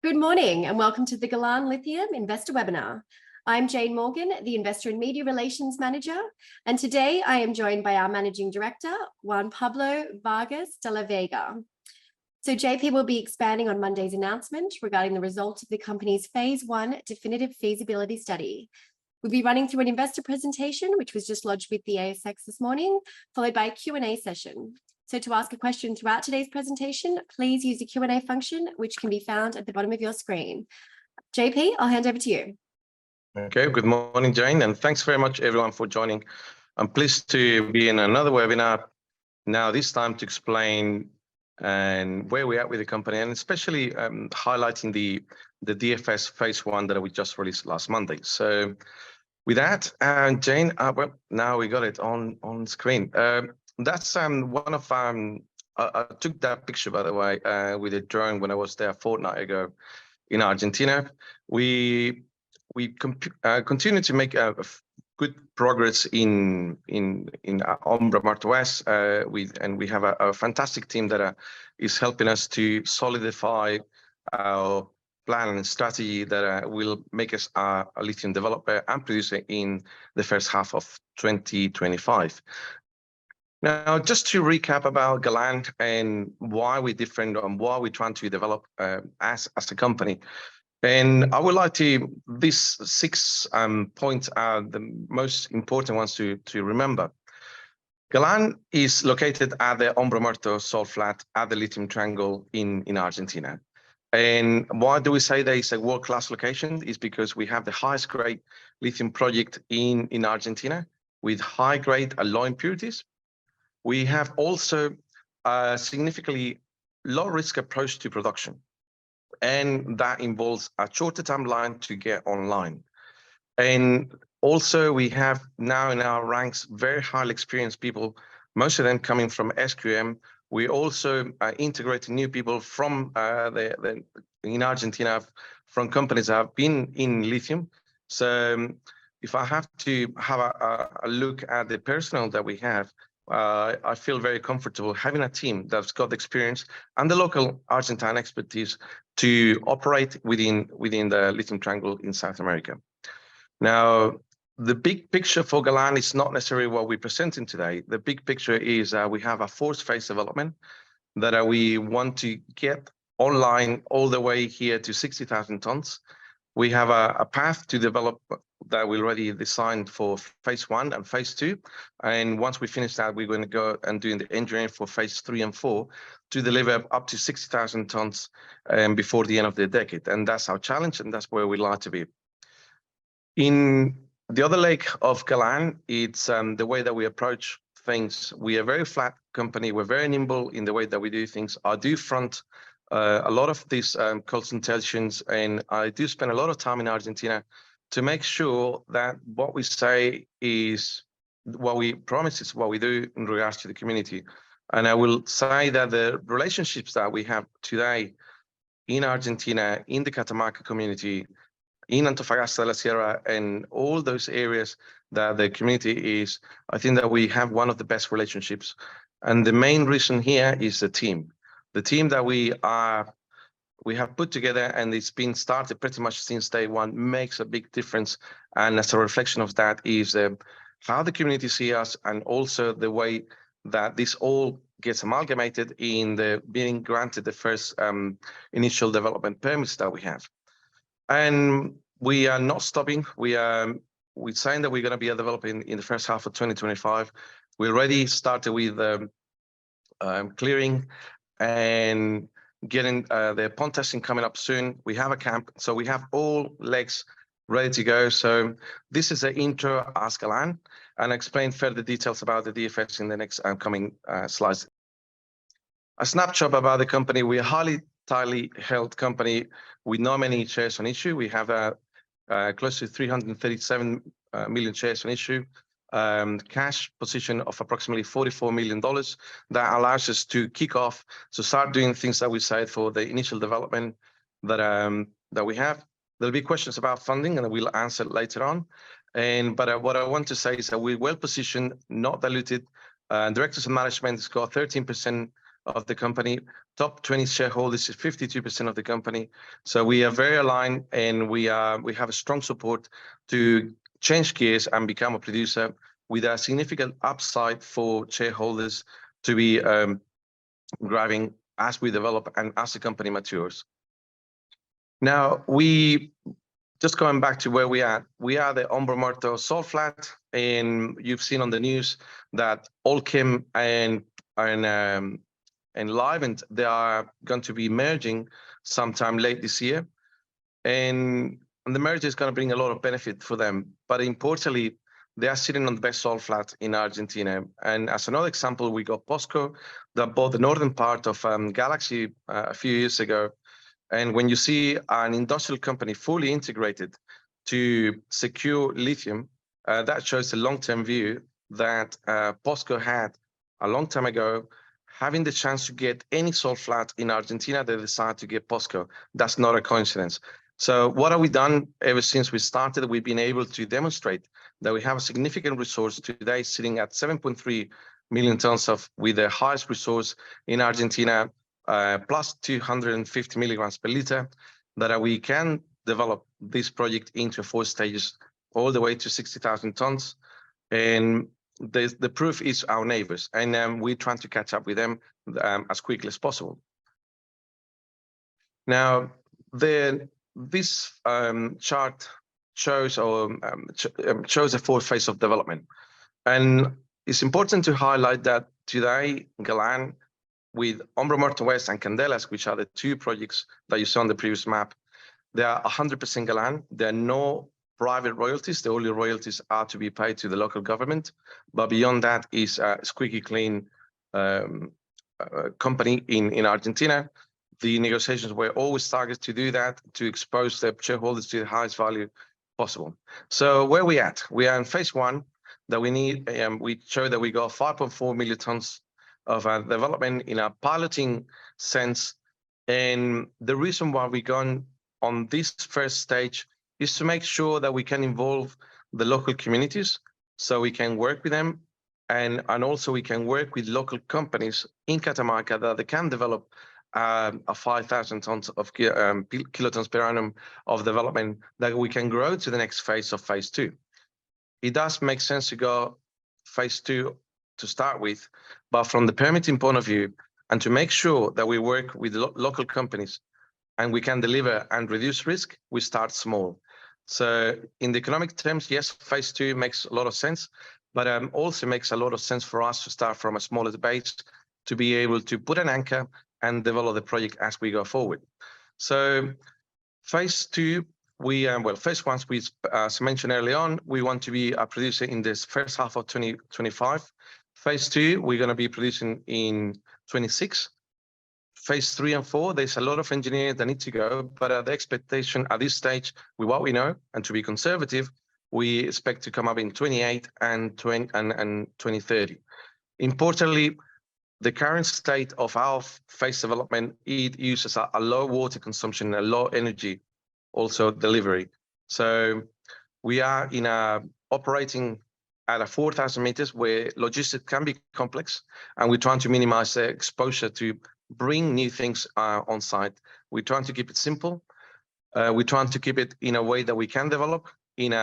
Good morning and welcome to the Galan Lithium Investor Webinar. I'm Jane Morgan, the Investor and Media Relations Manager, and today I am joined by our Managing Director, Juan Pablo Vargas de la Vega. So JP will be expanding on Monday's announcement regarding the results of the company's Phase 1 Definitive Feasibility Study. We'll be running through an investor presentation, which was just lodged with the ASX this morning, followed by a Q&A session. So to ask a question throughout today's presentation, please use the Q&A function, which can be found at the bottom of your screen. JP, I'll hand over to you. Okay, good morning, Jane, and thanks very much, everyone, for joining. I'm pleased to be in another webinar now, this time to explain where we're at with the company, and especially highlighting the DFS Phase 1 that we just released last Monday. So with that, Jane, well, now we got it on screen. That's one of I took that picture, by the way, with a drone when I was there a fortnight ago in Argentina. We continue to make good progress in Ombra Marta West, and we have a fantastic team that is helping us to solidify our plan and strategy that will make us a lithium developer and producer in the first half of 2025. Now, just to recap about Galan and why we're different and why we're trying to develop as a company. And I would like these 6 points are the most important ones to remember. Galan is located at the Ombra Marta salt flat at the Lithium Triangle in Argentina. And why do we say that it's a world-class location? Is because we have the highest grade lithium project in Argentina with high grade and low impurities. We have also a significantly low risk approach to production, and that involves a shorter timeline to get online. And also we have now in our ranks very highly experienced people, most of them coming from SQM. We also integrating new people from in Argentina from companies that have been in lithium. So if I have to have a look at the personnel that we have, I feel very comfortable having a team that's got the experience and the local Argentine expertise to operate within the Lithium Triangle in South America. Now, the big picture for Galan is not necessarily what we're presenting today. The big picture is we have a 4th phase development that we want to get online all the way here to 60,000 tons. We have a path to develop that we already designed for Phase 1 and Phase 2. And once we finish that, we're going to go and do the engineering for Phase 3 and 4 to deliver up to 60,000 tons before the end of the decade. And that's our challenge, and that's where we'd like to be. In the other leg of Galan, it's the way that we approach things. We are a very flat company. We're very nimble in the way that we do things. I do front a lot of these consultations, and I do spend a lot of time in Argentina to make sure that what we say is what we promise is what we do in regards to the community. And I will say that the relationships that we have today in Argentina, in the Catamarca community, in Antofagasta de la Sierra, and all those areas that the community is, I think that we have one of the best relationships. And the main reason here is the team. The team that we have put together, and it's been started pretty much since day one, makes a big difference. And as a reflection of that is how the community see us, and also the way that this all gets amalgamated in the being granted the first initial development permits that we have. And we are not stopping. We're saying that we're going to be developing in the first half of 2025. We already started with clearing and getting the pond testing coming up soon. We have a camp, so we have all legs ready to go. So this is the intro as Galan, and I'll explain further details about the DFS in the next coming slides. A snapshot about the company. We're a tightly held company with not many shares on issue. We have close to 337 million shares on issue. Cash position of approximately $44 million that allows us to kick off, to start doing things that we said for the initial development that we have. There'll be questions about funding, and we'll answer later on. But what I want to say is that we're well positioned, not diluted. Directors and management has got 13% of the company. Top 20 shareholders is 52% of the company. So we are very aligned, and we have a strong support to change gears and become a producer with a significant upside for shareholders to be grabbing as we develop and as the company matures. Now, just going back to where we are the Ombra Morto salt flat, and you've seen on the news that Allchem and Livent, they are going to be merging sometime late this year, and the merger is going to bring a lot of benefit for them. But importantly, they are sitting on the best salt flat in Argentina. And as another example, we got POSCO that bought the northern part of Galaxy a few years ago. And when you see an industrial company fully integrated to secure lithium, that shows the long-term view that POSCO had a long time ago. Having the chance to get any salt flat in Argentina, they decided to get POSCO. That's not a coincidence. So what have we done ever since we started? We've been able to demonstrate that we have a significant resource today sitting at 7.3 million tons with the highest resource in Argentina, plus 250 milligrams per liter, that we can develop this project into 4 stages all the way to 60,000 tons. And the proof is our neighbors, and we're trying to catch up with them as quickly as possible. Now, this chart shows shows a 4th phase of development, and it's important to highlight that today Galan, with Ombra Morto West and Candelas, which are the 2 projects that you saw on the previous map, they are 100% Galan. There are no private royalties. The only royalties are to be paid to the local government, but beyond that is a squeaky clean company in Argentina. The negotiations were always targeted to do that, to expose the shareholders to the highest value possible. So where we at? We are in phase 1 that we need. We show that we got 5.4 million tons of development in a piloting sense. And the reason why we're going on this first stage is to make sure that we can involve the local communities, so we can work with them, and also we can work with local companies in Catamarca that they can develop a 5,000 tons of kilotons per annum of development that we can grow to the next phase of phase 2. It does make sense to go phase 2 to start with, but from the permitting point of view, and to make sure that we work with local companies and we can deliver and reduce risk, we start small. So in the economic terms, yes, phase 2 makes a lot of sense, but also makes a lot of sense for us to start from a smaller base to be able to put an anchor and develop the project as we go forward. So phase 2, phase 1, as mentioned early on, we want to be a producer in this first half of 2025. Phase 2, we're going to be producing in 26. Phase 3 and 4, there's a lot of engineering that need to go, but the expectation at this stage, with what we know, and to be conservative, we expect to come up in 28 and 2030. Importantly, the current state of our phase development, it uses a low water consumption, a low energy also delivery. So we are operating at a 4,000 meters where logistics can be complex, and we're trying to minimize the exposure to bring new things on site. We're trying to keep it simple. We're trying to keep it in a way that we can develop within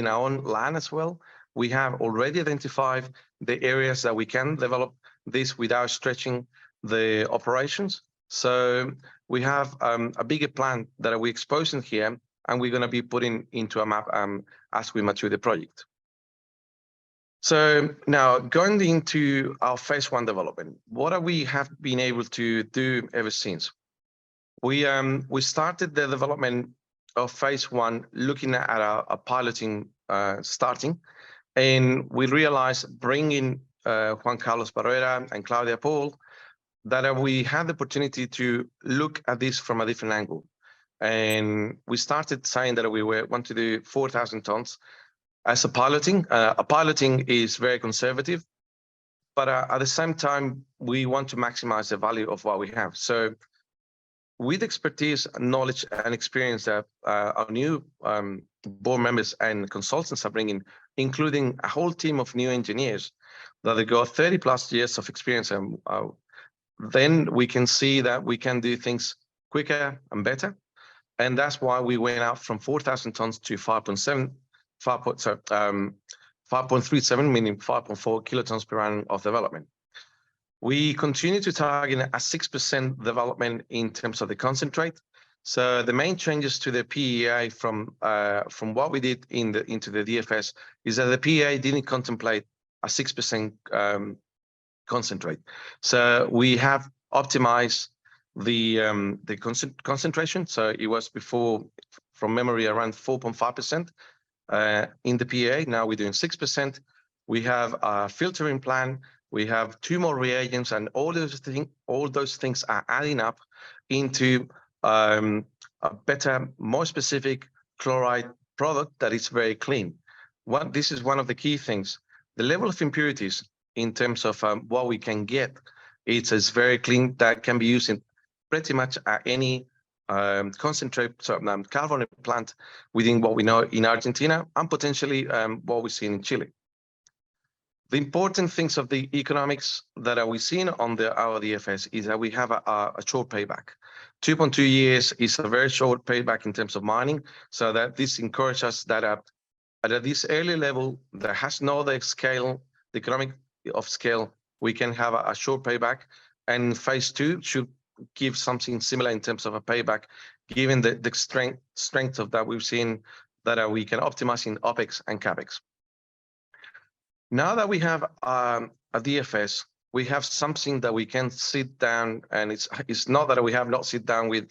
our own land as well. We have already identified the areas that we can develop this without stretching the operations. So we have a bigger plan that we're exposing here, and we're going to be putting into a map as we mature the project. So now going into our phase 1 development, what have we been able to do ever since? We started the development of phase 1 looking at a piloting starting, and we realized bringing Juan Carlos Barrera and Claudia Paul that we had the opportunity to look at this from a different angle. And we started saying that we want to do 4,000 tons as a piloting. A piloting is very conservative, but at the same time, we want to maximize the value of what we have. So with expertise, knowledge, and experience that our new board members and consultants are bringing, including a whole team of new engineers that they got 30 plus years of experience. then we can see that we can do things quicker and better. And that's why we went out from 4,000 tons to 5.37, meaning 5.4 kilotons per annum of development. We continue to target a 6% development in terms of the concentrate. So the main changes to the PEA from what we did into the DFS is that the PEA didn't contemplate a 6% concentrate. So we have optimized the concentration. So it was before, from memory, around 4.5% in the PEA. Now we're doing 6%. We have a filtering plan. We have 2 more reagents, and all those things are adding up into a better, more specific chloride product that is very clean. This is one of the key things. The level of impurities in terms of what we can get, it's very clean, that can be used in pretty much any concentrate carbonate plant within what we know in Argentina, and potentially what we're seeing in Chile. The important things of the economics that we seen on our DFS is that we have a short payback. 2.2 years is a very short payback in terms of mining, so that this encourages us that at this early level that has no the scale, the economic of scale, we can have a short payback, and phase 2 should give something similar in terms of a payback, given the strength of that we've seen that we can optimize in OPEX and CAPEX. Now that we have a DFS, we have something that we can sit down, and it's not that we have not sit down with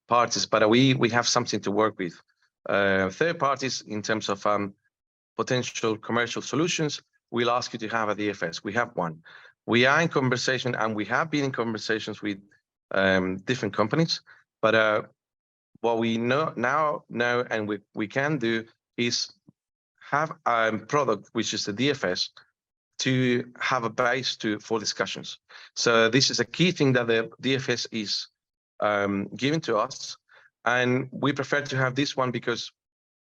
parties, but we have something to work with. Third parties in terms of potential commercial solutions, we'll ask you to have a DFS. We have one. We are in conversation, and we have been in conversations with different companies, but what we know and we can do is have a product, which is the DFS, to have a base for discussions. So this is a key thing that the DFS is giving to us, and we prefer to have this one because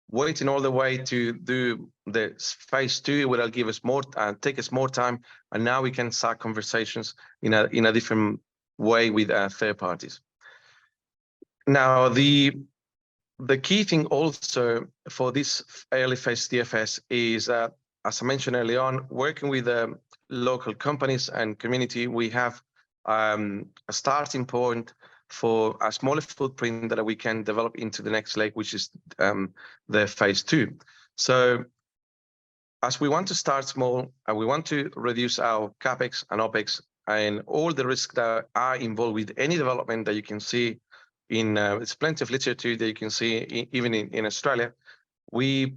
waiting all the way to do the phase 2 will give us more, take us more time, and now we can start conversations in a different way with third parties. Now the key thing also for this early phase DFS is, as I mentioned early on, working with local companies and community, we have a starting point for a smaller footprint that we can develop into the next leg, which is the phase 2. So as we want to start small and we want to reduce our CAPEX and OPEX and all the risks that are involved with any development that you can see in, it's plenty of literature that you can see even in Australia, we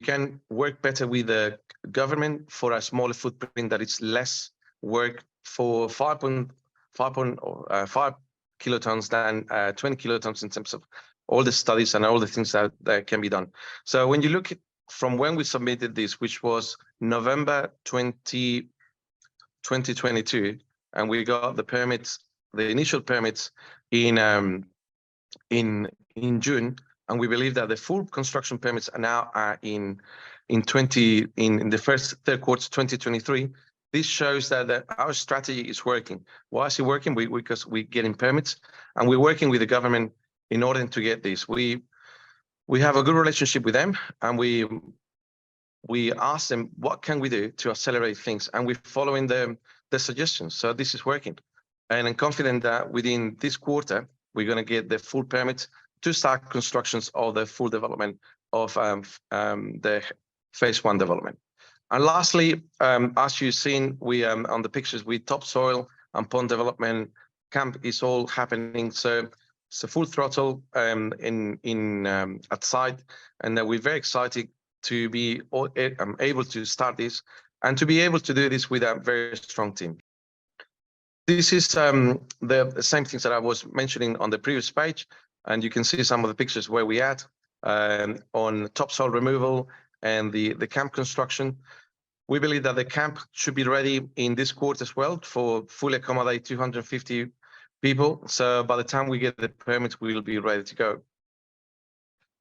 can work better with the government for a smaller footprint that is less work for 5.5 kilotons than 20 kilotons in terms of all the studies and all the things that can be done. So when you look at from when we submitted this, which was November 2022, and we got the permits, the initial permits in June, and we believe that the full construction permits are now in the third quarter 2023. This shows that our strategy is working. Why is it working? Because we're getting permits, and we're working with the government in order to get this. We have a good relationship with them, and we ask them what can we do to accelerate things, and we're following the suggestions. So this is working, and I'm confident that within this quarter we're going to get the full permits to start constructions of the full development of the phase 1 development. And lastly, as you've seen, we on the pictures with topsoil and pond development camp is all happening. So it's a full throttle at site, and we're very excited to be able to start this and to be able to do this with a very strong team. This is the same things that I was mentioning on the previous page, and you can see some of the pictures where we at on topsoil removal and the camp construction. We believe that the camp should be ready in this quarter as well for fully accommodate 250 people. So by the time we get the permits, we will be ready to go.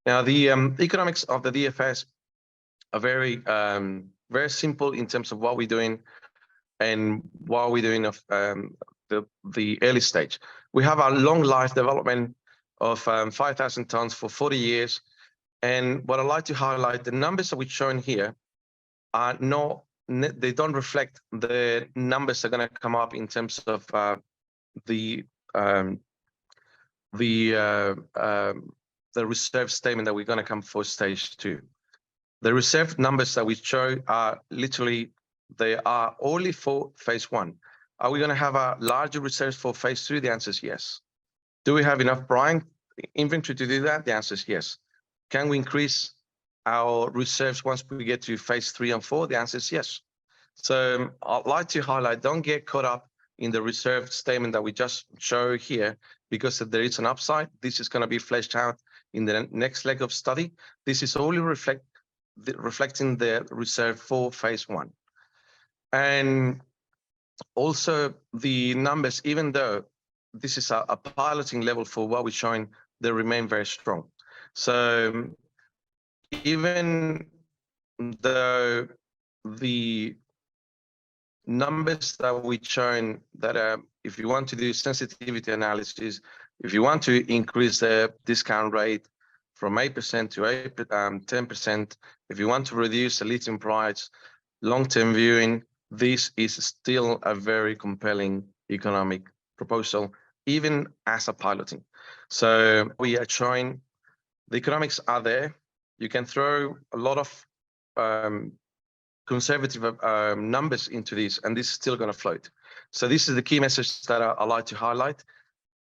Now, the economics of the DFS are very simple in terms of what we're doing. and what we're doing of the early stage. We have a long life development of 5,000 tons for 40 years. And what I'd like to highlight, the numbers that we've shown here are not, they don't reflect the numbers that are going to come up in terms of the reserve statement that we're going to come for stage 2. The reserve numbers that we show are literally, they are only for phase 1. Are we going to have a larger reserve for phase 2? The answer is yes. Do we have enough brine inventory to do that? The answer is yes. Can we increase our reserves once we get to phase 3 and 4? The answer is yes. So I'd like to highlight, don't get caught up in the reserve statement that we just show here, because if there is an upside, this is going to be fleshed out in the next leg of study. This is only reflecting the reserve for phase 1. And also the numbers, even though this is a piloting level for what we're showing, they remain very strong. So even though the numbers that we're showing, that if you want to do sensitivity analysis, if you want to increase the discount rate from 8% to 10%, if you want to reduce the lithium price, long-term viewing, this is still a very compelling economic proposal, even as a piloting. So we are showing the economics are there. You can throw a lot of conservative numbers into this, and this is still going to float. So this is the key message that I like to highlight.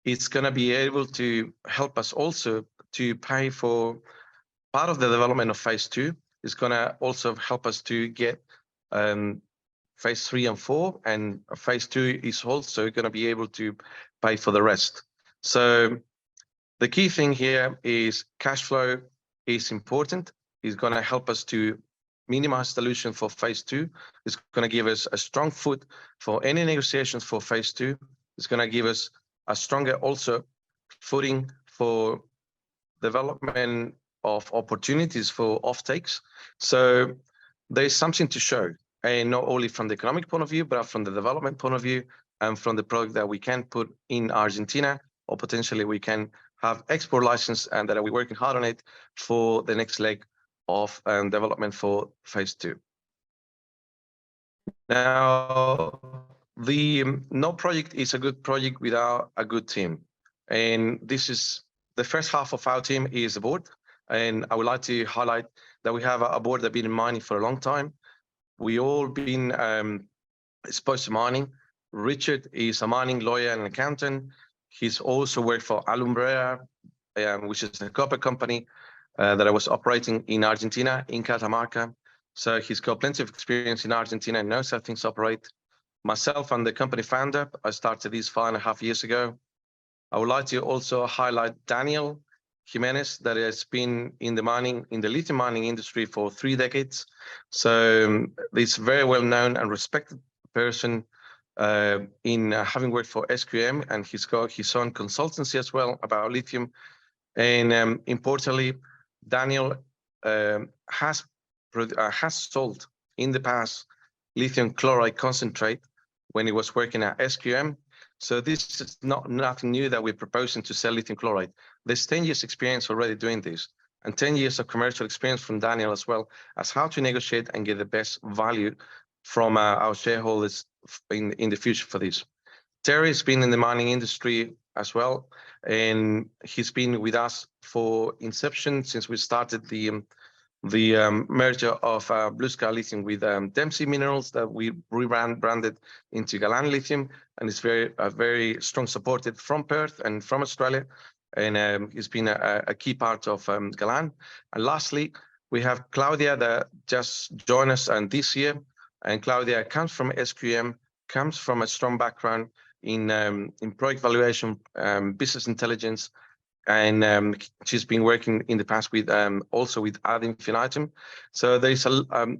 It's going to be able to help us also to pay for part of the development of phase 2. It's going to also help us to get phase 3 and 4, and phase 2 is also going to be able to pay for the rest. So the key thing here is cash flow is important. It's going to help us to minimize dilution for phase 2. It's going to give us a strong foot for any negotiations for phase 2. It's going to give us a stronger also footing for development of opportunities for offtakes. So there's something to show, and not only from the economic point of view, but from the development point of view, and from the product that we can put in Argentina, or potentially we can have export license, and that we're working hard on it for the next leg of development for phase 2. Now, no project is a good project without a good team. And this is the first half of our team is the board. And I would like to highlight that we have a board that's been in mining for a long time. We all been exposed to mining. Richard is a mining lawyer and accountant. He's also worked for Alumbrera, which is a copper company that I was operating in Argentina, in Catamarca. So he's got plenty of experience in Argentina and knows how things operate. Myself, I'm the company founder. I started this 5.5 years ago. I would like to also highlight Daniel Jimenez, that has been in the lithium mining industry for 3 decades. So this very well known and respected person in having worked for SQM, and he's got his own consultancy as well about lithium. And importantly, Daniel has sold in the past lithium chloride concentrate when he was working at SQM. So this is nothing new that we're proposing to sell lithium chloride. There's 10 years experience already doing this, and 10 years of commercial experience from Daniel as well as how to negotiate and get the best value from our shareholders in the future for this. Terry's been in the mining industry as well, and he's been with us for inception since we started the merger of Blue Sky Lithium with Dempsey Minerals that we rebranded into Galan Lithium, and it's very strong supported from Perth and from Australia, and he's been a key part of Galan. And lastly, we have Claudia that just joined us this year, and Claudia comes from SQM, comes from a strong background in project valuation, business intelligence, and she's been working in the past with also with Ad Infinitum. So there's a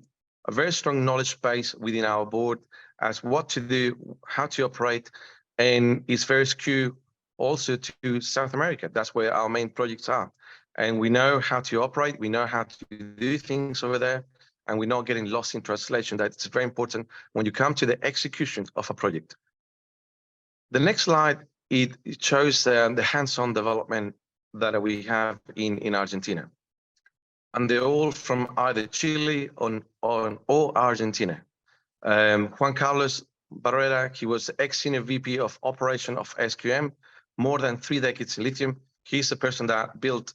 very strong knowledge base within our board as what to do, how to operate, and it's very skewed also to South America. That's where our main projects are. And we know how to operate, we know how to do things over there. and we're not getting lost in translation. That's very important when you come to the execution of a project. The next slide, it shows the hands-on development that we have in Argentina. And they're all from either Chile or Argentina. Juan Carlos Barrera, he was ex-senior VP of operation of SQM, more than 3 decades in lithium. He's the person that built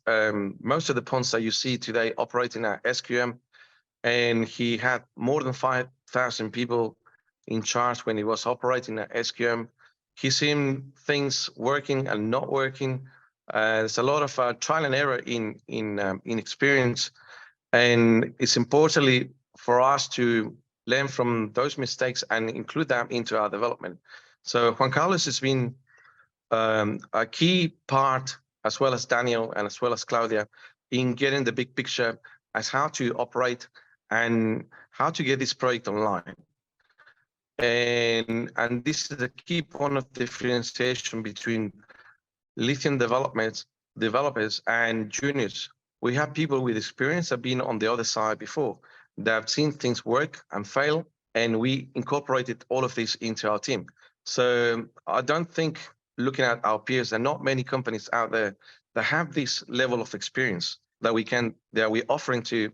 most of the ponds that you see today operating at SQM. And he had more than 5,000 people in charge when he was operating at SQM. He's seen things working and not working. There's a lot of trial and error in experience. And it's importantly for us to learn from those mistakes and include them into our development. So Juan Carlos has been a key part, as well as Daniel and as well as Claudia, in getting the big picture as how to operate and how to get this project online. And this is the key point of differentiation between lithium developers and juniors. We have people with experience that have been on the other side before, that have seen things work and fail, and we incorporated all of this into our team. So I don't think, looking at our peers, there are not many companies out there that have this level of experience that we're offering to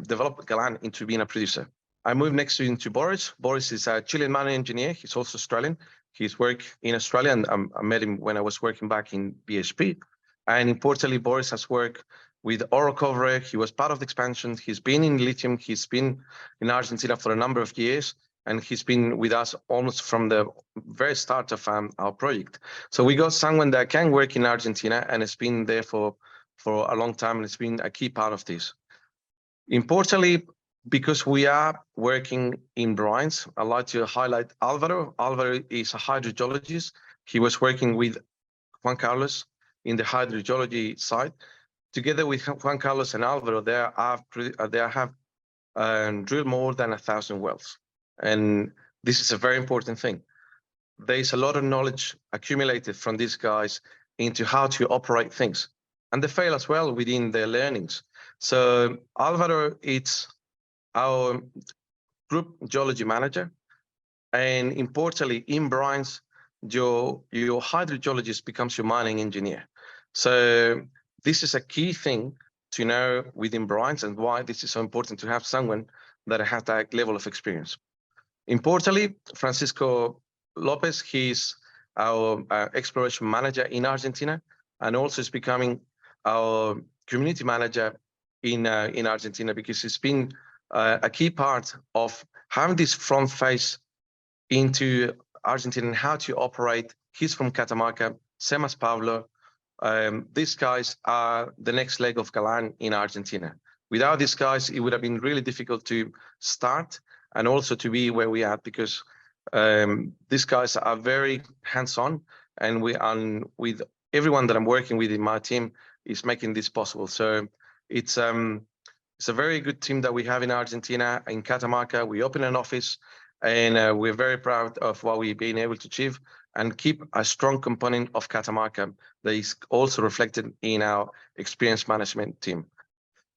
develop Galan into being a producer. I moved next into Boris. Boris is a Chilean mining engineer. He's also Australian. He's worked in Australia, and I met him when I was working back in BHP. And importantly, Boris has worked with Orocobre. He was part of the expansion. He's been in lithium. He's been in Argentina for a number of years, and he's been with us almost from the very start of our project. So we got someone that can work in Argentina and has been there for a long time, and it's been a key part of this. Importantly, because we are working in brines, I'd like to highlight Alvaro. Alvaro is a hydrogeologist. He was working with Juan Carlos in the hydrogeology side. Together with Juan Carlos and Alvaro, they have drilled more than 1,000 wells. And this is a very important thing. There's a lot of knowledge accumulated from these guys into how to operate things. And they fail as well within their learnings. So Alvaro, it's our group geology manager. And importantly, in brines, your hydrogeologist becomes your mining engineer. So this is a key thing to know within brines, and why this is so important to have someone that has that level of experience. Importantly, Francisco Lopez, he's our exploration manager in Argentina, and also is becoming our community manager in Argentina, because it's been a key part of having this front face into Argentina and how to operate. He's from Catamarca, same as Pablo. These guys are the next leg of Galan in Argentina. Without these guys, it would have been really difficult to start and also to be where we are, because these guys are very hands-on, and with everyone that I'm working with in my team is making this possible. So it's a very good team that we have in Argentina. In Catamarca, we open an office, and we're very proud of what we've been able to achieve, and keep a strong component of Catamarca that is also reflected in our experience management team.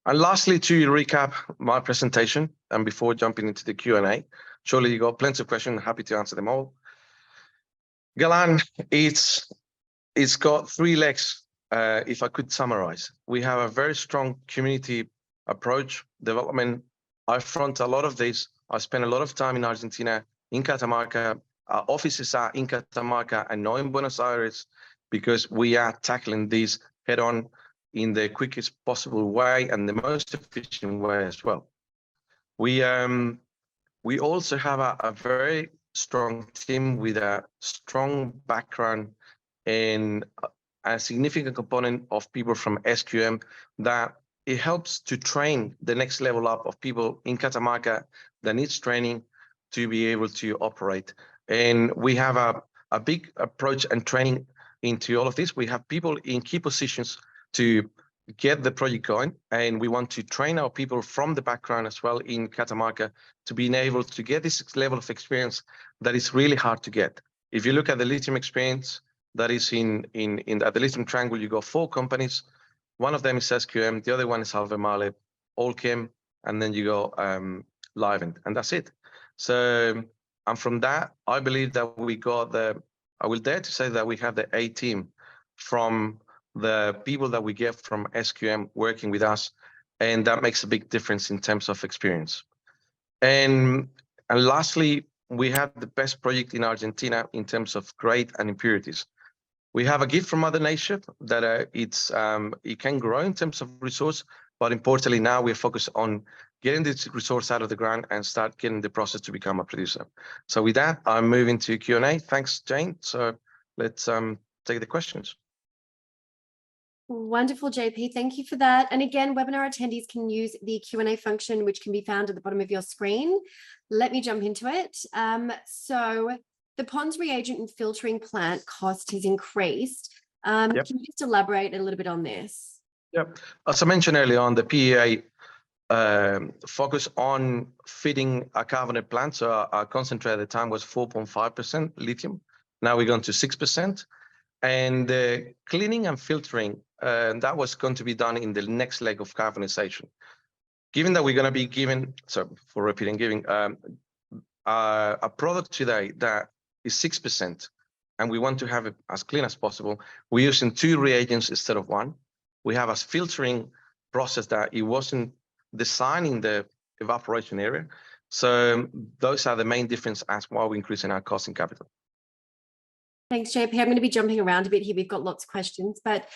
And lastly, to recap my presentation, and before jumping into the Q&A, surely you got plenty of questions, happy to answer them all. Galan, it's got 3 legs, if I could summarize. We have a very strong community approach, development. I front a lot of this. I spend a lot of time in Argentina, in Catamarca. Our offices are in Catamarca and not in Buenos Aires, because we are tackling this head on in the quickest possible way and the most efficient way as well. We also have a very strong team with a strong background and a significant component of people from SQM that it helps to train the next level up of people in Catamarca that needs training to be able to operate. And we have a big approach and training into all of this. We have people in key positions to get the project going, and we want to train our people from the background as well in Catamarca to be able to get this level of experience that is really hard to get. If you look at the lithium experience that is at the Lithium Triangle, you got 4 companies. One of them is SQM, the other one is Albemarle, Allchem, and then you go live, and that's it. So, and from that, I believe that we got I will dare to say that we have the A team from the people that we get from SQM working with us, and that makes a big difference in terms of experience. And lastly, we have the best project in Argentina in terms of grade and impurities. We have a gift from Mother Nature that it can grow in terms of resource, but importantly now we're focused on getting this resource out of the ground and start getting the process to become a producer. So with that, I'm moving to Q&A. Thanks, Jane. So let's take the questions. Wonderful, JP. Thank you for that. And again, webinar attendees can use the Q&A function, which can be found at the bottom of your screen. Let me jump into it. So the ponds reagent and filtering plant cost has increased. Yep. Can you just elaborate a little bit on this? Yep. As I mentioned earlier on, the PEA focus on feeding a carbonate plant. So our concentrate at the time was 4.5% lithium. Now we're going to 6%. And cleaning and filtering, that was going to be done in the next leg of carbonization. Given that we're going to be giving a product today that is 6%, and we want to have it as clean as possible, we're using 2 reagents instead of 1. We have a filtering process that it wasn't designed in the evaporation area. So those are the main difference as why we're increasing our cost in capital. Thanks, JP. I'm going to be jumping around a bit here. We've got lots of questions, but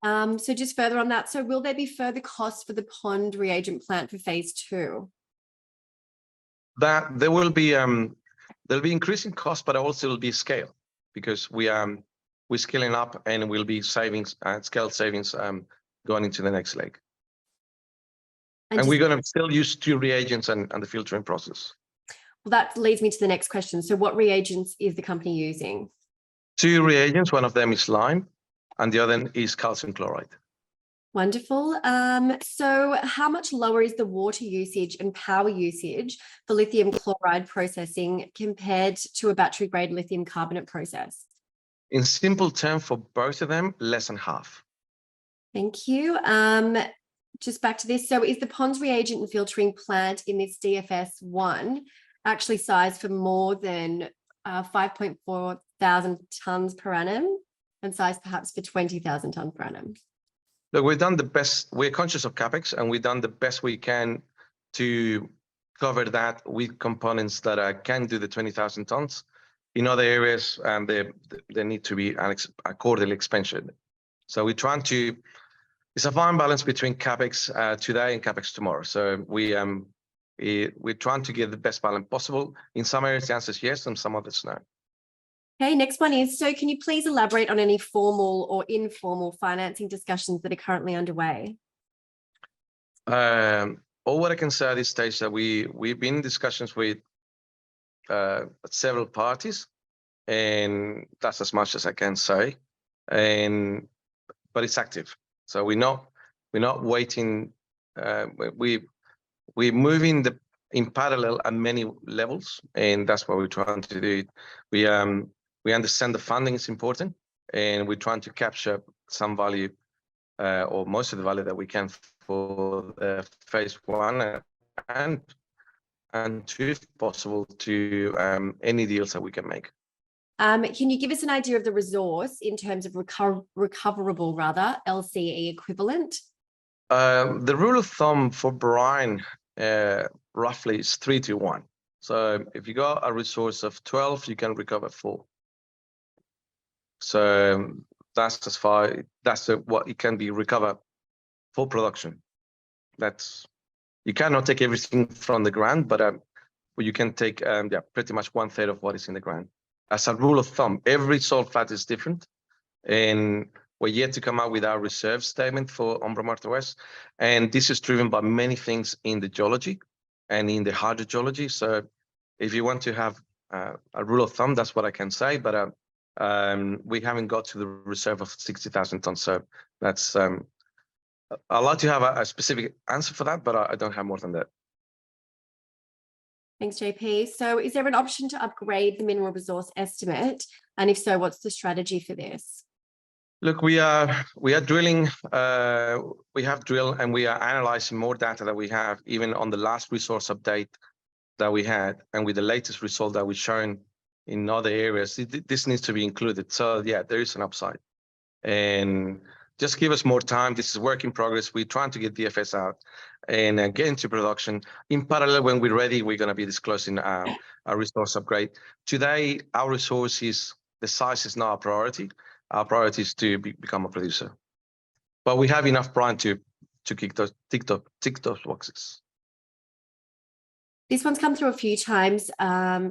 so just further on that. So will there be further costs for the pond reagent plant for phase 2? That there will be there'll be increasing cost, but also will be scale, because we're scaling up and will be savings, scale savings going into the next leg. And we're going to still use 2 reagents and the filtering process. Well, that leads me to the next question. So what reagents is the company using? 2 reagents, one of them is lime and the other is calcium chloride. Wonderful. So how much lower is the water usage and power usage for lithium chloride processing compared to a battery grade lithium carbonate process? In simple terms, for both of them, less than half. Thank you. Just back to this. So is the ponds reagent and filtering plant in this DFS1 actually sized for more than 5.4 thousand tons per annum and sized perhaps for 20,000 tons per annum? Look, we've done the best. We're conscious of CapEx, and we've done the best we can to cover that with components that can do the 20,000 tons. In other areas, they need to be a quarterly expansion. So we're trying to, it's a fine balance between CapEx today and CapEx tomorrow. So we're trying to get the best balance possible. In some areas, the answer is yes, and some others no. Okay, next one is, so can you please elaborate on any formal or informal financing discussions that are currently underway? All what I can say at this stage that we've been in discussions with several parties, and that's as much as I can say. But it's active, so we're not waiting. We're moving in parallel at many levels, and that's what we're trying to do. We understand the funding is important, and we're trying to capture some value or most of the value that we can for the phase 1 and 2, if possible, to any deals that we can make. Can you give us an idea of the resource in terms of recoverable, LCE equivalent? The rule of thumb for brine roughly is 3 to 1. So if you got a resource of 12, you can recover 4. So that's as far, what it can be recovered for production. You cannot take everything from the ground, but you can take pretty much 1/3 of what is in the ground. As a rule of thumb, every salt flat is different, and we're yet to come out with our reserve statement for Umbra Martha West, and this is driven by many things in the geology and in the hydrogeology. So if you want to have a rule of thumb, that's what I can say, but we haven't got to the reserve of 60,000 tons. So that's I'd like to have a specific answer for that, but I don't have more than that. Thanks, JP. So is there an option to upgrade the mineral resource estimate? And if so, what's the strategy for this? Look, we are drilling. We have drilled and we are analyzing more data that we have, even on the last resource update that we had, and with the latest result that we've shown in other areas. This needs to be included. So yeah, there is an upside, and just give us more time. This is work in progress. We're trying to get DFS out and get into production. In parallel, when we're ready, we're going to be disclosing our resource upgrade. Today, our resources, the size is not a priority. Our priority is to become a producer. But we have enough brine to tick those boxes. This one's come through a few times,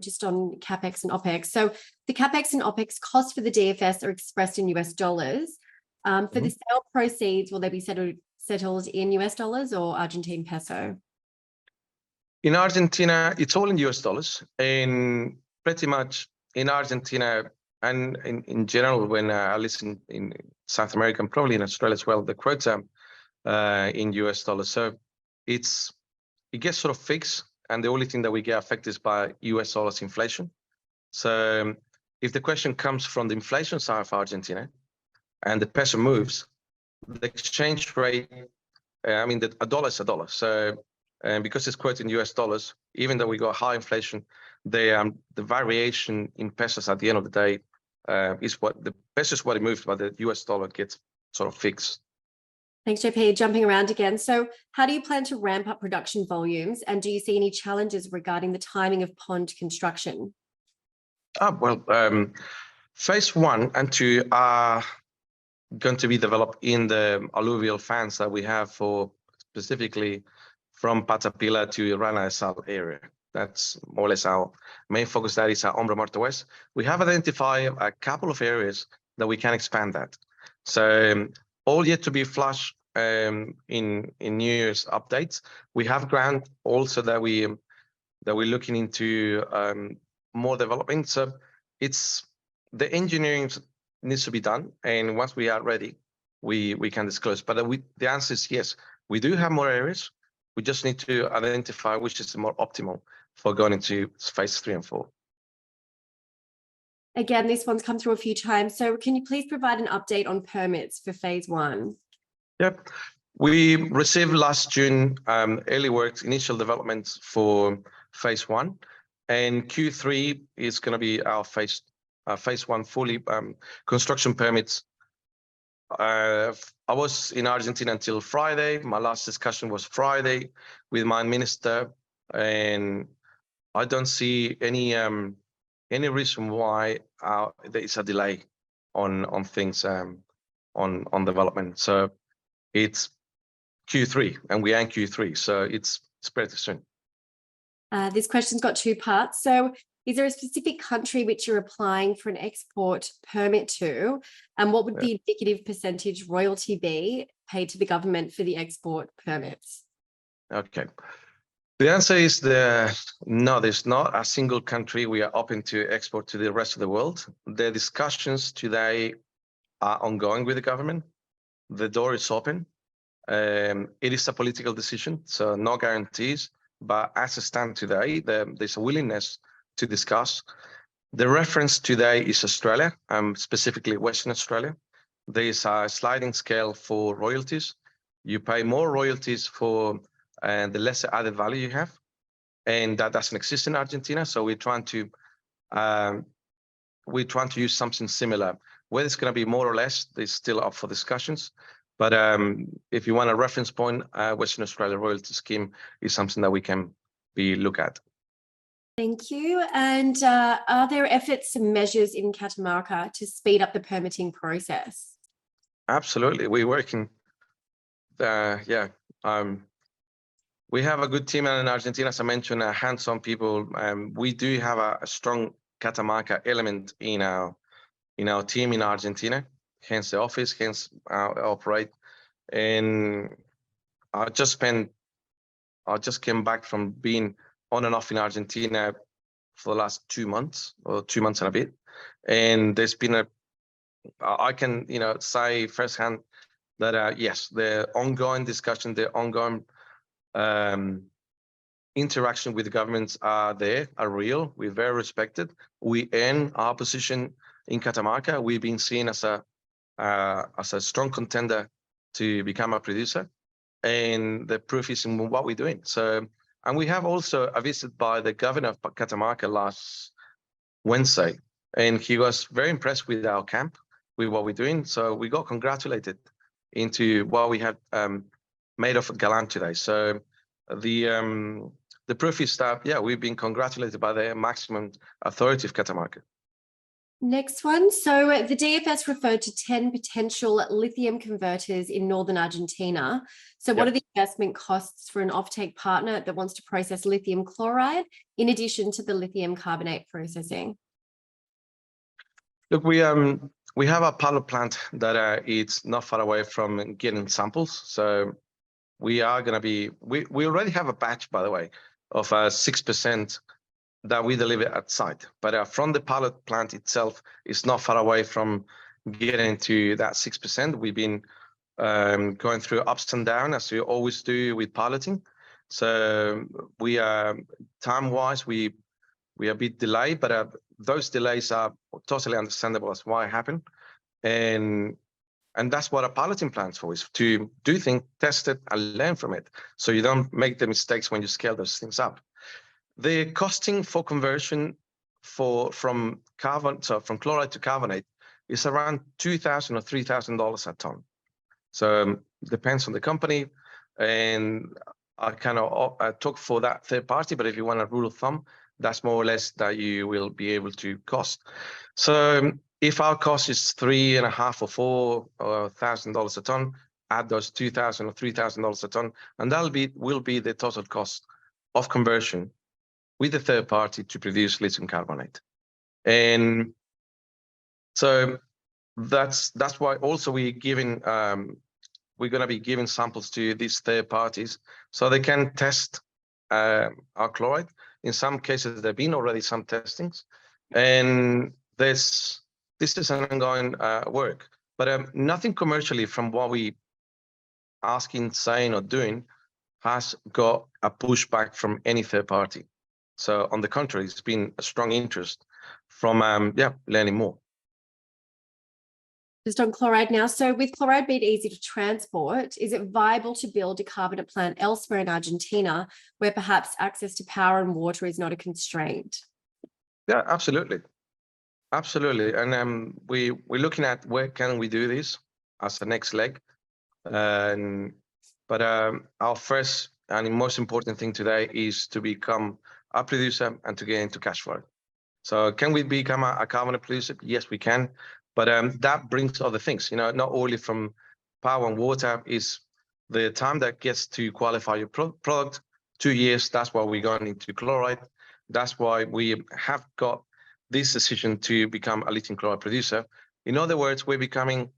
just on CapEx and OpEx. So the CapEx and OpEx costs for the DFS are expressed in US dollars. For the sale proceeds, will they be settled in US dollars or Argentine peso? In Argentina, it's all in US dollars, and pretty much in Argentina and in general, when I listen in South America and probably in Australia as well, the quotes are in US dollars. So it gets sort of fixed, and the only thing that we get affected is by US dollars inflation. So if the question comes from the inflation side of Argentina and the peso moves, the exchange rate, a dollar is a dollar. So because it's quoted in US dollars, even though we got high inflation, the variation in pesos at the end of the day is what the peso is what it moves, but the US dollar gets sort of fixed. Thanks, JP. Jumping around again. So how do you plan to ramp up production volumes, and do you see any challenges regarding the timing of pond construction? Phase 1 and 2 are going to be developed in the alluvial fans that we have for specifically from Patapila to Rana de Sal area. That's more or less our main focus. That is our Hombre Muerto West. We have identified a couple of areas that we can expand that. So all yet to be flushed in New Year's updates. We have grant also that we're looking into more development. So it's the engineering needs to be done, and once we are ready, we can disclose. But the answer is yes. We do have more areas. We just need to identify which is more optimal for going into phase 3 and 4. Again, this one's come through a few times. So can you please provide an update on permits for phase 1? Yep. We received last June early works, initial developments for phase 1, and Q3 is going to be our phase 1 fully construction permits. I was in Argentina until Friday. My last discussion was Friday with my minister, and I don't see any reason why there is a delay on things on development. So it's Q3, and we are in Q3, so it's pretty soon. This question's got 2 parts. So is there a specific country which you're applying for an export permit to? And what would the indicative percentage royalty be paid to the government for the export permits? Okay. The answer is no, there's not a single country we are open to export to the rest of the world. The discussions today are ongoing with the government. The door is open. It is a political decision, so no guarantees. But as it stands today, there's a willingness to discuss. The reference today is Australia, specifically Western Australia. There is a sliding scale for royalties. You pay more royalties for the lesser added value you have, and that doesn't exist in Argentina. So we're trying to use something similar. Whether it's going to be more or less, it's still up for discussions. But if you want a reference point, Western Australia royalty scheme is something that we can look at. Thank you. And are there efforts and measures in Catamarca to speed up the permitting process? Absolutely. We're working. We have a good team in Argentina, as I mentioned, hands-on people. We do have a strong Catamarca element in our team in Argentina, hence the office, hence our operate. And I just came back from being on and off in Argentina for the last 2 months, or 2 months and a bit. And there's been I can say firsthand that yes, the ongoing discussion, the ongoing interaction with the governments are real. We're very respected. We earn our position in Catamarca. We've been seen as a as a strong contender to become a producer, and the proof is in what we're doing. So, and we have also a visit by the governor of Catamarca last Wednesday, and he was very impressed with our camp, with what we're doing. So we got congratulated into what we had made of Galan today. So the proof is that, yeah, we've been congratulated by the maximum authority of Catamarca. Next one. So the DFS referred to 10 potential lithium converters in northern Argentina. So what are the investment costs for an offtake partner that wants to process lithium chloride in addition to the lithium carbonate processing? Look, we have a pilot plant that it's not far away from getting samples. So we are going to be, we already have a batch, by the way, of 6% that we deliver at site. But from the pilot plant itself, it's not far away from getting to that 6%. We've been going through ups and downs, as we always do with piloting. So we are, time-wise, we are a bit delayed, but those delays are totally understandable as why it happened. And that's what a piloting plan's for, is to do things, test it, and learn from it, so you don't make the mistakes when you scale those things up. The costing for conversion from chloride to carbonate is around $2,000 or $3,000 a ton. So depends on the company, and I kind of talk for that third party, but if you want a rule of thumb, that's more or less that you will be able to cost. So if our cost is $3,500 or $4,000 a ton, add those $2,000 or $3,000 a ton, and will be the total cost of conversion with the third party to produce lithium carbonate. And so that's why also we're going to be giving samples to these third parties so they can test our chloride. In some cases, there've been already some testings, and this is an ongoing work. But nothing commercially from what we asking, saying, or doing has got a pushback from any third party. So on the contrary, it's been a strong interest from learning more. Just on chloride now. So with chloride being easy to transport, is it viable to build a carbonate plant elsewhere in Argentina where perhaps access to power and water is not a constraint? Yeah, absolutely. Absolutely. And we're looking at where can we do this as the next leg. But our first and most important thing today is to become a producer and to get into cash flow. So can we become a carbonate producer? Yes, we can. But that brings other things, not only from power and water, is the time that gets to qualify your product, 2 years. That's why we're going into chloride. That's why we have got this decision to become a lithium chloride producer. In other words, we're becoming,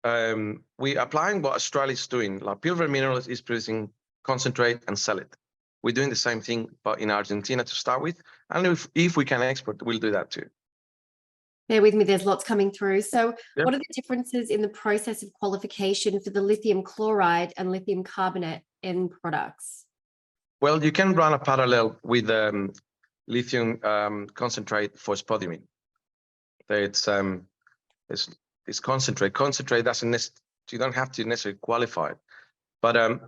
we're applying what Australia's doing. Like Pilbara Minerals is producing concentrate and sell it. We're doing the same thing, but in Argentina to start with. And if we can export, we'll do that too. Bear with me, there's lots coming through. So what are the differences in the process of qualification for the lithium chloride and lithium carbonate end products? Well, you can run a parallel with lithium concentrate for spodumene. It's concentrate. Concentrate doesn't you don't have to necessarily qualify it. But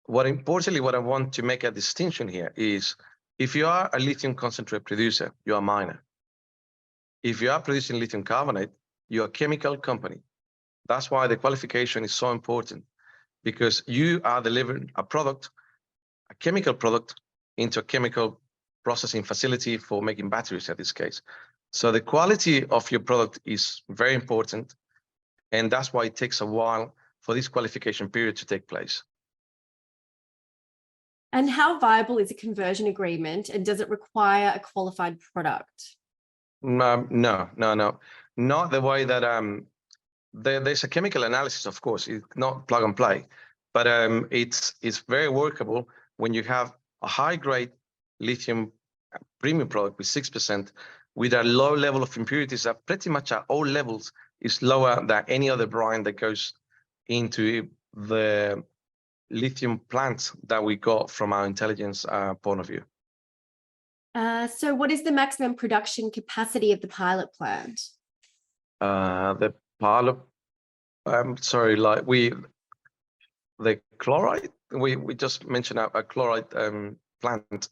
what I want to make a distinction here is, if you are a lithium concentrate producer, you're a miner. If you are producing lithium carbonate, you're a chemical company. That's why the qualification is so important, because you are delivering a product, a chemical product, into a chemical processing facility for making batteries in this case. So the quality of your product is very important, and that's why it takes a while for this qualification period to take place. And how viable is a conversion agreement, and does it require a qualified product? No, not the way that there's a chemical analysis, of course. It's not plug and play, but it's very workable when you have a high grade lithium premium product with 6% with a low level of impurities that pretty much at all levels is lower than any other brine that goes into the lithium plants that we got from our intelligence point of view. So what is the maximum production capacity of the pilot plant? The pilot. Sorry, like the chloride. We just mentioned a chloride plant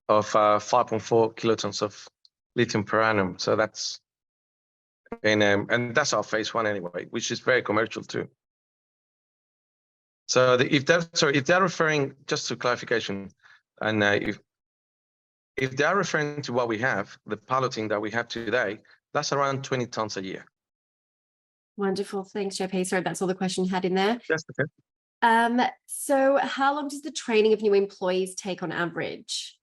of 5.4 kilotons of lithium per annum. So that's and that's our phase one anyway, which is very commercial too. So if they're referring, just to clarification, and if they are referring to what we have, the piloting that we have today, that's around 20 tons a year. Wonderful. Thanks, JP. Sorry, that's all the question you had in there. That's okay. So how long does the training of new employees take on average?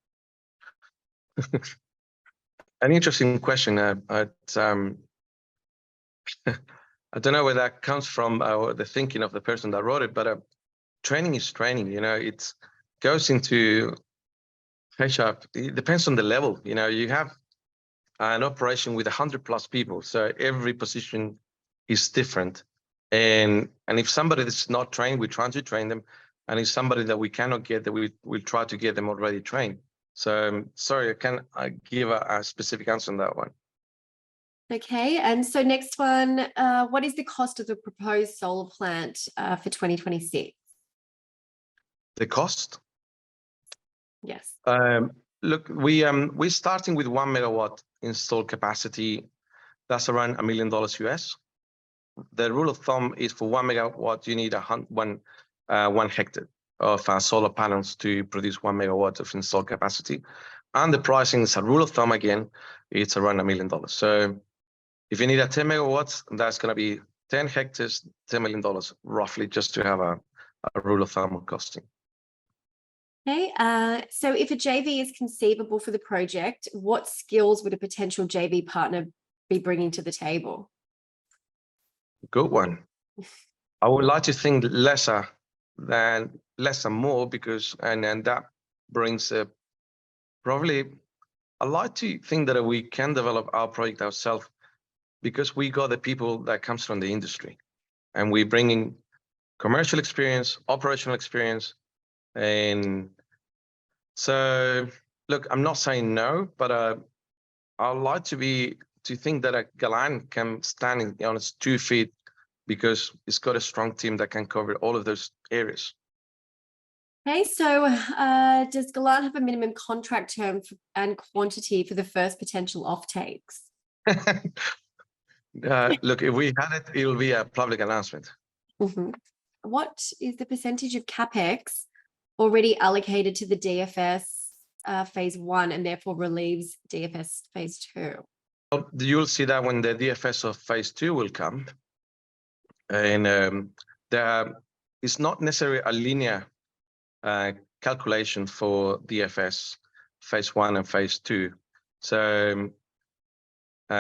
An interesting question. I don't know where that comes from, or the thinking of the person that wrote it, but training is training. It goes into HR. It depends on the level. You have an operation with 100+ people, so every position is different. And if somebody is not trained, we're trying to train them. And if somebody that we cannot get, that we'll try to get them already trained. So sorry, I can't give a specific answer on that one. Okay, and so next one, what is the cost of the proposed solar plant for 2026? The cost? Yes. Look, we're starting with 1 megawatt installed capacity. That's around $1 million US. The rule of thumb is for 1 megawatt, you need 1 hectare of solar panels to produce 1 megawatt of installed capacity. And the pricing is a rule of thumb again, it's around $1 million. So if you need a 10 megawatts, that's going to be 10 hectares, $10 million, roughly, just to have a rule of thumb of costing. Okay, so if a JV is conceivable for the project, what skills would a potential JV partner be bringing to the table? Good one. I would like to think less and more, because and that brings probably. I like to think that we can develop our project ourselves, because we got the people that comes from the industry, and we bringing commercial experience, operational experience, and so look, I'm not saying no, but I'd like to think that a Galan can stand on its 2 feet, because it's got a strong team that can cover all of those areas. Okay, so does Galan have a minimum contract term and quantity for the first potential offtakes? Look, if we had it, it'll be a public announcement. Mm-hmm. What is the percentage of CapEx already allocated to the DFS phase 1 and therefore relieves DFS phase 2? Well, you'll see that when the DFS of phase 2 will come. And it's not necessarily a linear calculation for DFS phase 1 and phase 2. So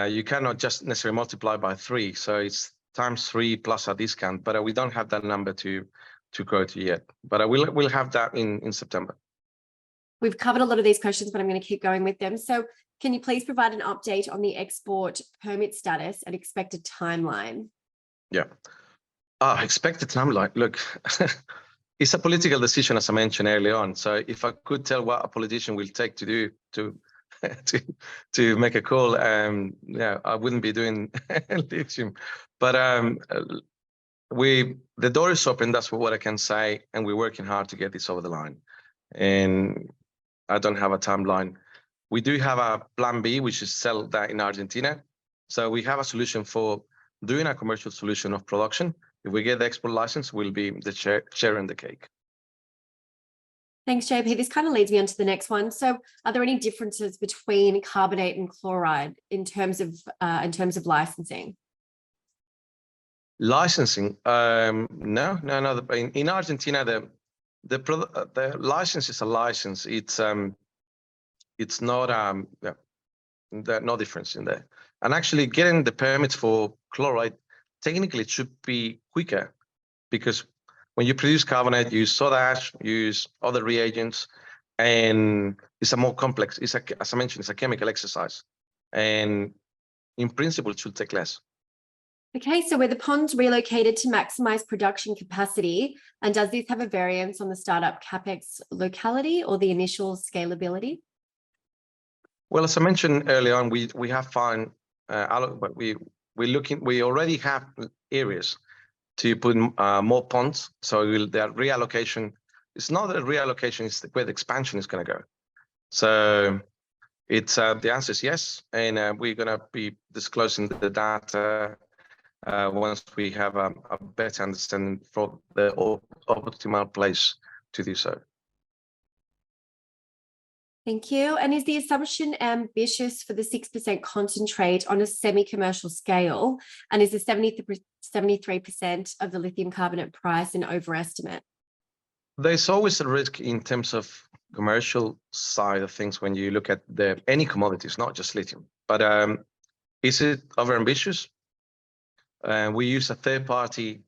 you cannot just necessarily multiply by 3. So it's times 3 plus a discount, but we don't have that number to go to yet. But we'll have that in September. We've covered a lot of these questions, but I'm going to keep going with them. So can you please provide an update on the export permit status and expected timeline? Yeah. Expected timeline. Look, it's a political decision, as I mentioned earlier on. So if I could tell what a politician will take to do to make a call, I wouldn't be doing lithium. But the door is open. That's what I can say, and we're working hard to get this over the line. And I don't have a timeline. We do have a plan B, which is sell that in Argentina. So we have a solution for doing a commercial solution of production. If we get the export license, we'll be the share in the cake. Thanks, JP. This kind of leads me on to the next one. So are there any differences between carbonate and chloride in terms of licensing? Licensing? No. In Argentina, the license is a license. It's not there's no difference in there. And actually, getting the permits for chloride technically it should be quicker, because when you produce carbonate, you use soda ash, use other reagents, and it's a more complex. As I mentioned, it's a chemical exercise, and in principle, it should take less. Okay, so were the ponds relocated to maximize production capacity, and does this have a variance on the startup capex locality or the initial scalability? Well, as I mentioned earlier on, we have found we we already have areas to put more ponds. So the reallocation, it's not a reallocation, it's where the expansion is going to go. So it's the answer is yes, and we're going to be disclosing the data once we have a better understanding for the optimal place to do so. Thank you. And is the assumption ambitious for the 6% concentrate on a semi-commercial scale? And is the 73% of the lithium carbonate price an overestimate? There's always a risk in terms of commercial side of things when you look at any commodities, not just lithium. But is it overambitious? We use a third-party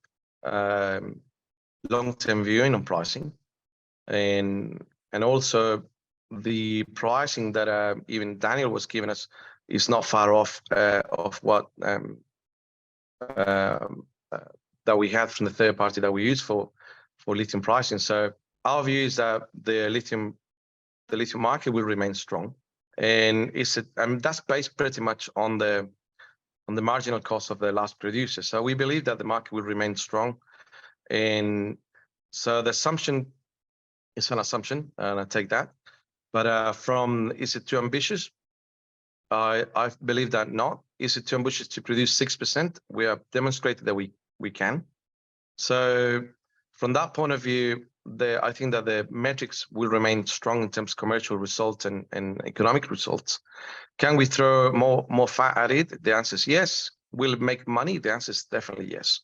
long-term viewing on pricing, and also the pricing that even Daniel was giving us is not far off of what that we had from the third party that we use for lithium pricing. So our view is that the lithium market will remain strong, and that's based pretty much on the marginal cost of the last producer. So we believe that the market will remain strong, and so the assumption is an assumption, and I take that. But is it too ambitious? I believe that not. Is it too ambitious to produce 6%? We have demonstrated that we can. So from that point of view, I think that the metrics will remain strong in terms of commercial results and economic results. Can we throw more fat at it? The answer is yes. Will it make money? The answer is definitely yes.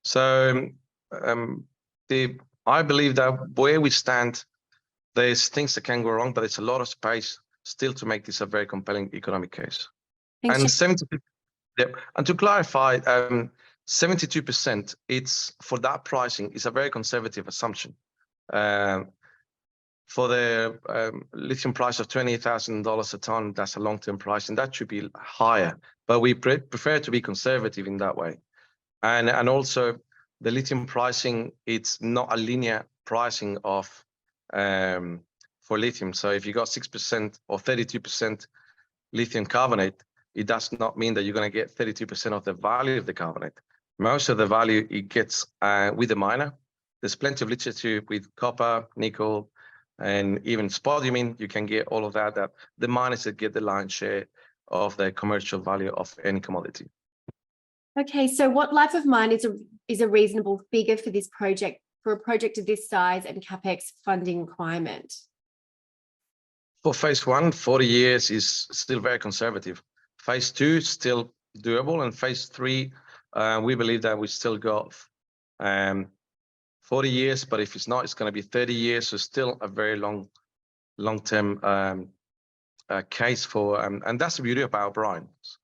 So I believe that where we stand, there's things that can go wrong, but it's a lot of space still to make this a very compelling economic case. Thanks, and 70, yeah, and to clarify, 72%, it's for that pricing is a very conservative assumption. For the lithium price of $20,000 a ton, that's a long-term price, and that should be higher. But we prefer to be conservative in that way. And also the lithium pricing, it's not a linear pricing of for lithium. So if you got 6% or 32% lithium carbonate, it does not mean that you're going to get 32% of the value of the carbonate. Most of the value it gets with the miner. There's plenty of literature with copper, nickel, and even spodumene. You can get all of that. That the miners that get the lion's share of the commercial value of any commodity. Okay, so what life of mine is a reasonable figure for this project, for a project of this size and capex funding requirement? For phase 1, 40 years is still very conservative. Phase 2 still doable, and phase 3, we believe that we still got 40 years, but if it's not, it's going to be 30 years. So still a very long-term case for, and that's the beauty about brines.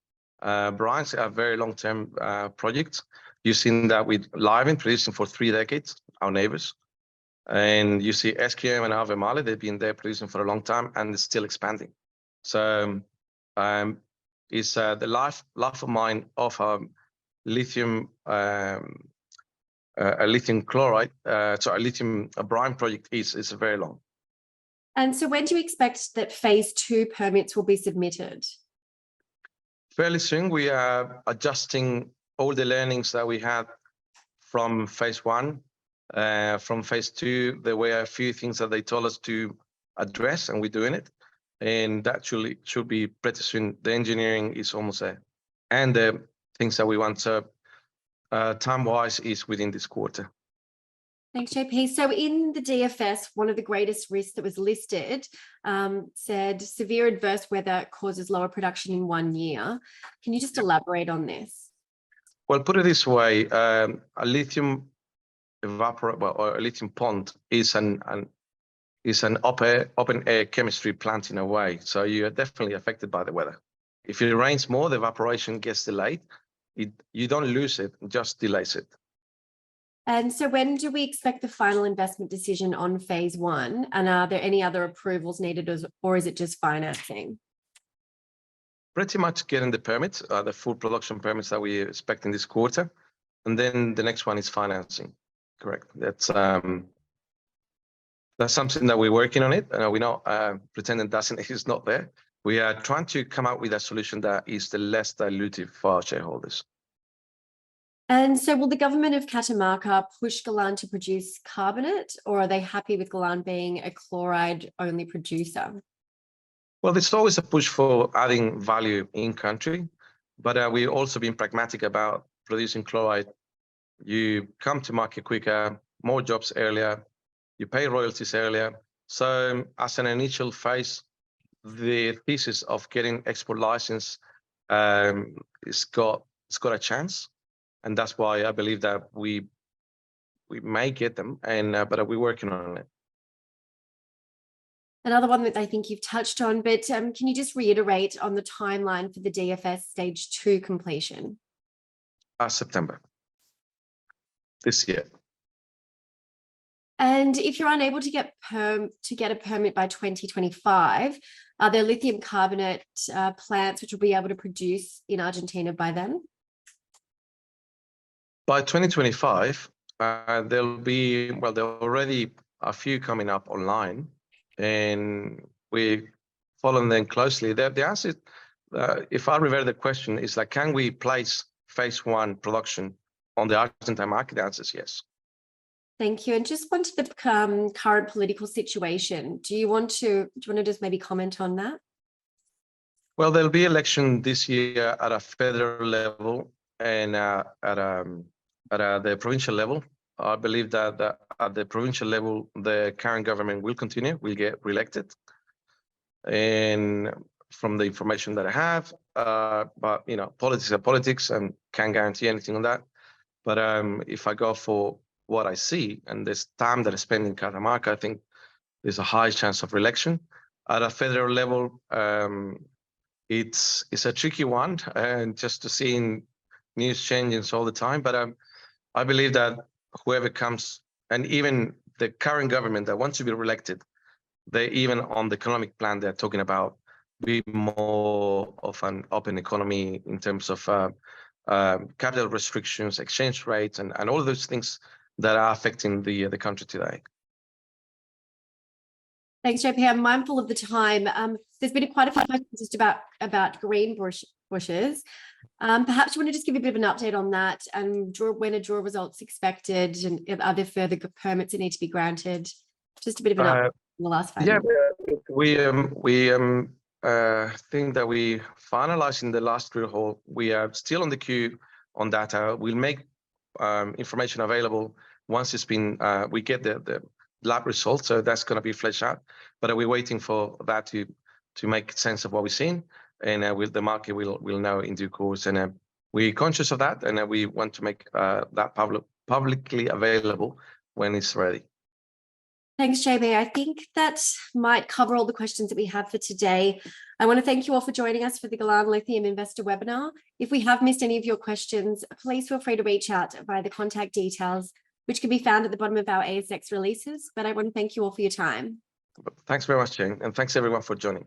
Brines are very long-term projects. You've seen that with Livent producing for 3 decades, our neighbors. And you see SQM and Albemarle, they've been there producing for a long time, and it's still expanding. So it's the life of mine of lithium, a lithium chloride, a lithium brine project is very long. And so when do you expect that phase 2 permits will be submitted? Fairly soon. We are adjusting all the learnings that we had from phase 1. From phase 2, there were a few things that they told us to address, and we're doing it. And that should be pretty soon. The engineering is almost there. And the things that we want to, time-wise, is within this quarter. Thanks, JP. So in the DFS, one of the greatest risks that was listed said severe adverse weather causes lower production in 1 year. Can you just elaborate on this? Well, put it this way, a lithium or a lithium pond is an open air chemistry plant in a way. So you are definitely affected by the weather. If it rains more, the evaporation gets delayed. You don't lose it, just delays it. And so when do we expect the final investment decision on phase 1? And are there any other approvals needed, or is it just financing? Pretty much getting the permits, the full production permits that we expect in this quarter. And then the next one is financing. Correct. That's something that we're working on it. And we're not pretending it's not there. We are trying to come out with a solution that is the less dilutive for our shareholders. And so will the government of Catamarca push Galan to produce carbonate, or are they happy with Galan being a chloride only producer? Well, there's always a push for adding value in country, but we've also been pragmatic about producing chloride. You come to market quicker, more jobs earlier, you pay royalties earlier. So as an initial phase, the thesis of getting export license it's got a chance, and that's why I believe that we may get them, and but we're working on it. Another one that I think you've touched on, but can you just reiterate on the timeline for the DFS stage 2 completion? September this year. And if you're unable to get a permit by 2025, are there lithium carbonate plants which will be able to produce in Argentina by then? By 2025, there'll be, well, there are already a few coming up online, and we're following them closely. The answer, if I revert the question, is like, can we place phase 1 production on the Argentine market? The answer is yes. Thank you. And just onto the current political situation, do you want to just maybe comment on that? Well, there'll be election this year at a federal level and at the provincial level. I believe that at the provincial level, the current government will continue, will get reelected. And from the information that I have, but you know, politics are politics, and can't guarantee anything on that. But if I go for what I see and this time that I spend in Catamarca, I think there's a high chance of re-election. At a federal level, it's a tricky one, and just to see news changes all the time. But I believe that whoever comes, and even the current government that wants to be re-elected, they even on the economic plan, they're talking about be more of an open economy in terms of capital restrictions, exchange rates, and all of those things that are affecting the country today. Thanks, JP. I'm mindful of the time. There's been quite a few questions just about green bushes. Perhaps you want to just give a bit of an update on that, and when are draw results expected, and are there further permits that need to be granted? Just a bit of an update in the last 5 minutes. We think that we finalizing the last drill hole. We are still on the queue on data. We'll make information available once it's been we get the lab results, so that's going to be fleshed out. But we're waiting for that to make sense of what we're seeing, and the market will know in due course. And we're conscious of that, and we want to make that publicly available when it's ready. Thanks, JB. I think that might cover all the questions that we have for today. I want to thank you all for joining us for the Galan Lithium Investor Webinar. If we have missed any of your questions, please feel free to reach out via the contact details, which can be found at the bottom of our ASX releases. But I want to thank you all for your time. Thanks very much, Jane, and thanks everyone for joining.